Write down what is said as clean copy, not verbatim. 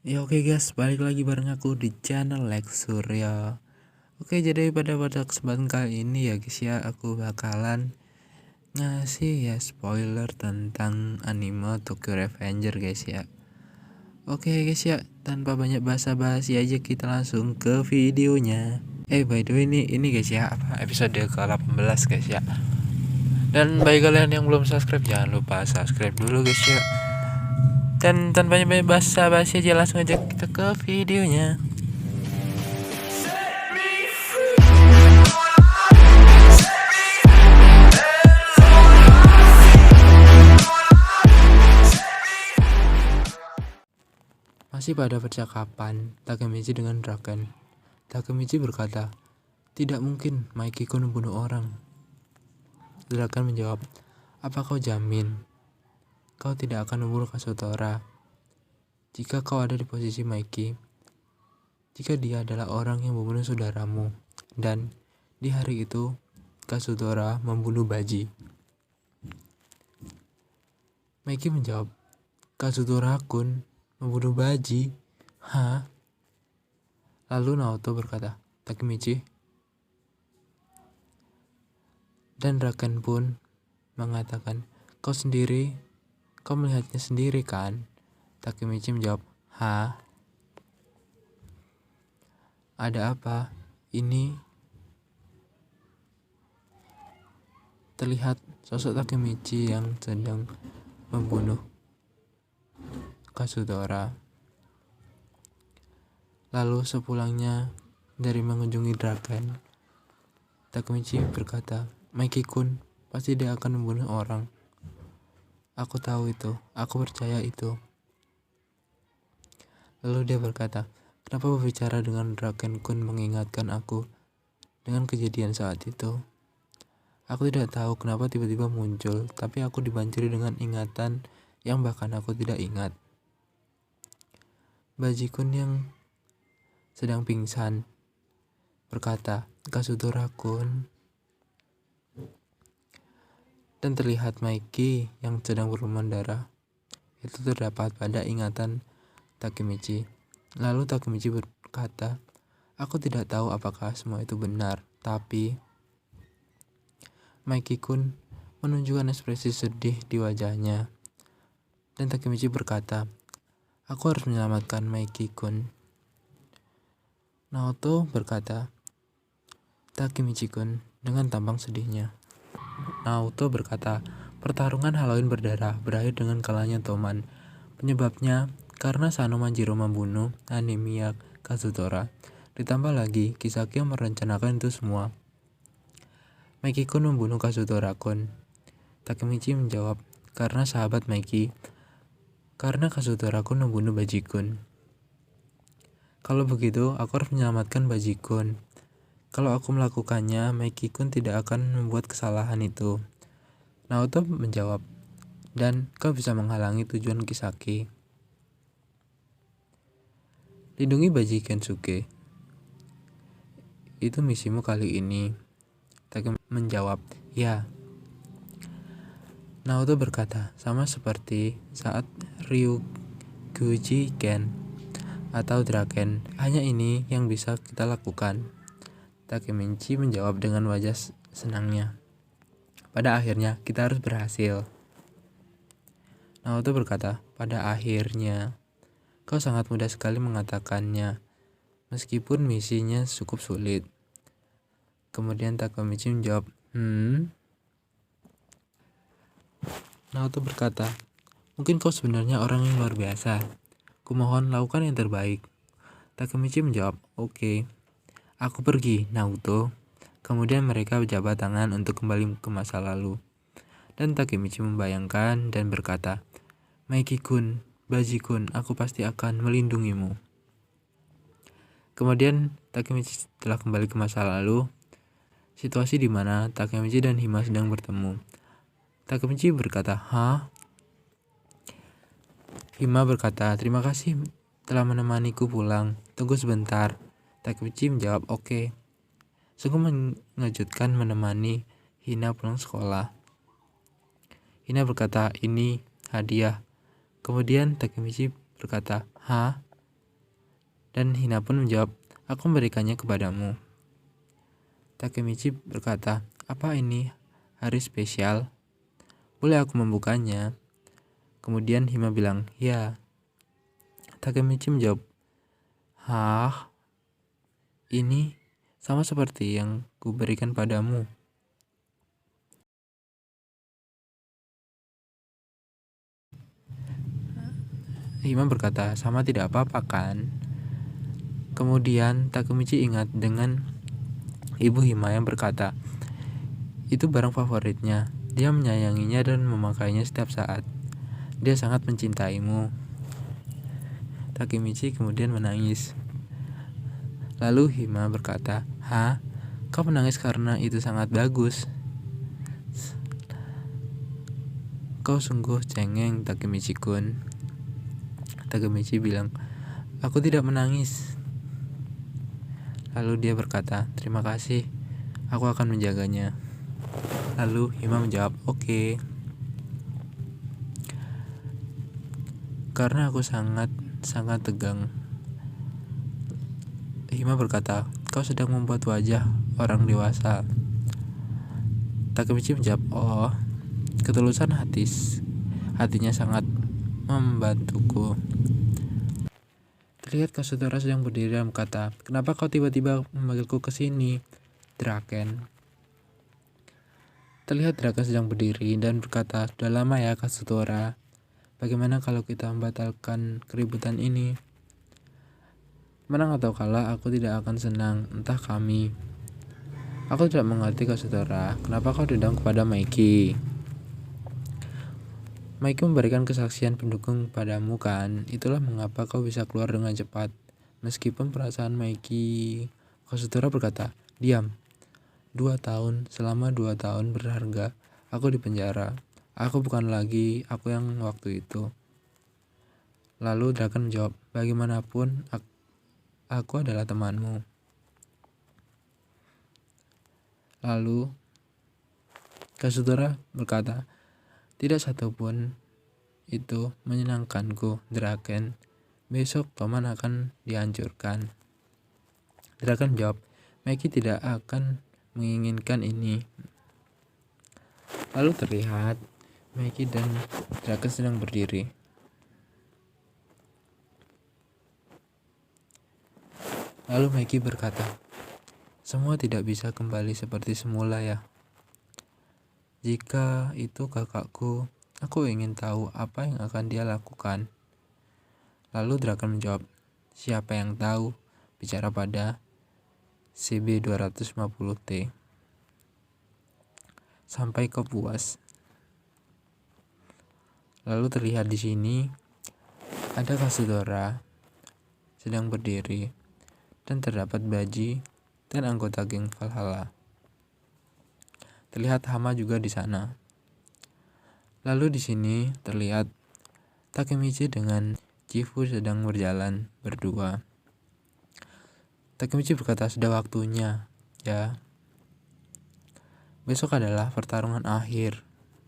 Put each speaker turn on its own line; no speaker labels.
Ya oke guys, balik lagi bareng aku di channel Lex Surya. Oke, jadi pada kesempatan kali ini ya guys ya, aku bakalan ngasih ya spoiler tentang anime Tokyo Revenger guys ya. Oke guys ya, tanpa banyak basa-basi aja kita langsung ke videonya. By the way ini guys ya, episode ke-18 guys ya. Dan bagi kalian yang belum subscribe, jangan lupa subscribe dulu guys ya. Dan tanpa banyak basa-basi aja langsung aja kita ke videonya. Masih pada percakapan Takemichi dengan Draken, Takemichi berkata, "Tidak mungkin Maikiko membunuh orang." Draken menjawab, "Apa kau jamin kau tidak akan membunuh Kasutora jika kau ada di posisi Maiki? Jika dia adalah orang yang membunuh saudaramu, dan di hari itu Kasutora membunuh Baji." Maiki menjawab, "Kasutora-kun membunuh Baji? Hah?" Lalu Naoto berkata, "Takemichi." Dan Draken pun mengatakan, Kau melihatnya sendiri kan?" Takemichi menjawab, "Hah? Ada apa?" Ini terlihat sosok Takemichi yang sedang membunuh Kasutora. Lalu sepulangnya dari mengunjungi Draken, Takemichi berkata, "Maiki-kun, pasti dia akan membunuh orang. Aku tahu itu, aku percaya itu." Lalu dia berkata, "Kenapa berbicara dengan Draken-kun mengingatkan aku dengan kejadian saat itu? Aku tidak tahu kenapa tiba-tiba muncul, tapi aku dibanjiri dengan ingatan yang bahkan aku tidak ingat. Baji-kun yang sedang pingsan berkata, 'Kasutora-kun.' Dan terlihat Maiki yang sedang berlumuran darah. Itu terdapat pada ingatan Takemichi." Lalu Takemichi berkata, "Aku tidak tahu apakah semua itu benar, tapi..." Maiki-kun menunjukkan ekspresi sedih di wajahnya. Dan Takemichi berkata, "Aku harus menyelamatkan Maiki-kun." Naoto berkata, "Takemichi-kun," dengan tampang sedihnya. Naoto berkata, "Pertarungan Halloween berdarah berakhir dengan kalahnya Toman. Penyebabnya karena Sano Manjiro membunuh Hanemiya Kazutora. Ditambah lagi, Kisaki yang merencanakan itu semua." "Maiki-kun membunuh Kazutora-kun." Takemichi menjawab, "Karena sahabat Maiki. Karena Kazutora-kun membunuh Baji-kun. Kalau begitu, aku harus menyelamatkan Baji-kun. Kalau aku melakukannya, Maiki-kun tidak akan membuat kesalahan itu." Naoto menjawab, "Dan kau bisa menghalangi tujuan Kisaki. Lindungi Baji Kensuke. Itu misimu kali ini." Takemichi menjawab, "Ya." Naoto berkata, "Sama seperti saat Ryuguji Ken atau Draken, hanya ini yang bisa kita lakukan." Takemichi menjawab dengan wajah senangnya, "Pada akhirnya kita harus berhasil." Naoto berkata, "Pada akhirnya, kau sangat mudah sekali mengatakannya, meskipun misinya cukup sulit." Kemudian Takemichi menjawab, Naoto berkata, "Mungkin kau sebenarnya orang yang luar biasa. Kumohon lakukan yang terbaik." Takemichi menjawab, "Oke, aku pergi, Naoto." Kemudian mereka berjabat tangan untuk kembali ke masa lalu. Dan Takemichi membayangkan dan berkata, "Maiki-kun, Baji-kun, aku pasti akan melindungimu." Kemudian Takemichi telah kembali ke masa lalu, situasi di mana Takemichi dan Hima sedang bertemu. Takemichi berkata, "Hah?" Hima berkata, "Terima kasih telah menemaniku pulang. Tunggu sebentar." Takemichi menjawab, "Oke." Sungguh mengejutkan menemani Hina pulang sekolah. Hina berkata, "Ini hadiah." Kemudian Takemichi berkata, "Hah?" Dan Hina pun menjawab, aku memberikannya kepadamu. Takemichi berkata, apa ini hari spesial? Boleh aku membukanya? Kemudian Hima bilang, ya. Takemichi menjawab, hah? Ini sama seperti yang kuberikan padamu. Hima berkata, sama tidak apa-apa kan? Kemudian Takemichi ingat dengan ibu Hima yang berkata, itu barang favoritnya. Dia menyayanginya dan memakainya setiap saat. Dia sangat mencintaimu. Takemichi kemudian menangis. Lalu Hima berkata, hah? Kau menangis karena itu sangat bagus. Kau sungguh cengeng, Takemichi-kun. Takemichi bilang, aku tidak menangis. Lalu dia berkata, terima kasih, aku akan menjaganya. Lalu Hima menjawab, oke. Karena aku sangat tegang. Hima berkata, kau sedang membuat wajah orang dewasa. Takemichi menjawab, oh, ketulusan hatinya sangat membantuku. Terlihat Kasutora sedang berdiri dan berkata, kenapa kau tiba-tiba memanggilku ke sini, Draken? Terlihat Draken sedang berdiri dan berkata, sudah lama ya Kasutora. Bagaimana kalau kita membatalkan keributan ini? Menang atau kalah, aku tidak akan senang, entah kami. Aku tidak mengerti Kasutora, kenapa kau dendam kepada Maiki? Maiki memberikan kesaksian pendukung padamu kan, itulah mengapa kau bisa keluar dengan cepat. Meskipun perasaan Maiki, Kasutora berkata, diam. 2 tahun, selama 2 tahun berharga, aku di penjara. Aku bukan lagi aku yang waktu itu. Lalu Draken menjawab, bagaimanapun aku adalah temanmu. Lalu Kasutora berkata, tidak satupun itu menyenangkanku, Draken. Besok paman akan dihancurkan. Draken menjawab, Maiki tidak akan menginginkan ini. Lalu terlihat Maiki dan Draken sedang berdiri. Lalu Maiki berkata, semua tidak bisa kembali seperti semula ya. Jika itu kakakku, aku ingin tahu apa yang akan dia lakukan. Lalu Draken menjawab, siapa yang tahu, bicara pada CB250T. Sampai kau puas. Lalu terlihat di sini ada Kasutora sedang berdiri dan terdapat Baji dan anggota geng Valhalla. Terlihat Hama juga di sana. Lalu di sini terlihat Takemichi dengan Chifu sedang berjalan berdua. Takemichi berkata, sudah waktunya, ya. Besok adalah pertarungan akhir.